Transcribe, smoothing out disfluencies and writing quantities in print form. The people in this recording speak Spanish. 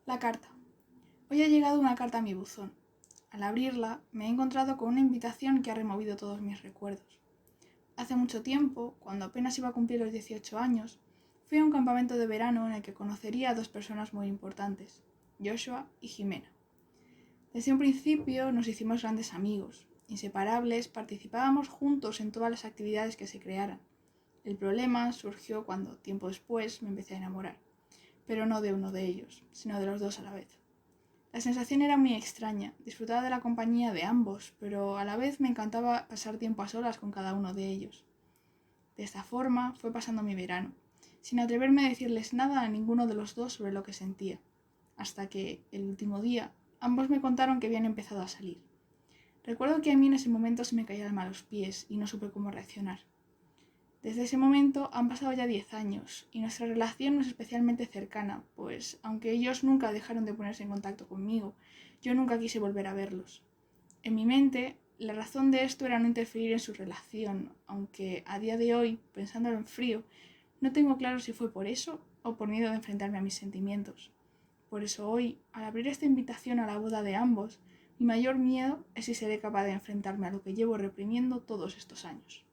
La carta. Hoy ha llegado una carta a mi buzón. Al abrirla, me he encontrado con una invitación que ha removido todos mis recuerdos. Hace mucho tiempo, cuando apenas iba a cumplir los 18 años, fui a un campamento de verano en el que conocería a dos personas muy importantes, Joshua y Jimena. Desde un principio nos hicimos grandes amigos, inseparables, participábamos juntos en todas las actividades que se crearan. El problema surgió cuando, tiempo después, me empecé a enamorar, pero no de uno de ellos, sino de los dos a la vez. La sensación era muy extraña, disfrutaba de la compañía de ambos, pero a la vez me encantaba pasar tiempo a solas con cada uno de ellos. De esta forma fue pasando mi verano, sin atreverme a decirles nada a ninguno de los dos sobre lo que sentía, hasta que, el último día, ambos me contaron que habían empezado a salir. Recuerdo que a mí en ese momento se me caía el alma a los pies y no supe cómo reaccionar. Desde ese momento han pasado ya 10 años y nuestra relación no es especialmente cercana, pues aunque ellos nunca dejaron de ponerse en contacto conmigo, yo nunca quise volver a verlos. En mi mente, la razón de esto era no interferir en su relación, aunque a día de hoy, pensándolo en frío, no tengo claro si fue por eso o por miedo de enfrentarme a mis sentimientos. Por eso hoy, al abrir esta invitación a la boda de ambos, mi mayor miedo es si seré capaz de enfrentarme a lo que llevo reprimiendo todos estos años.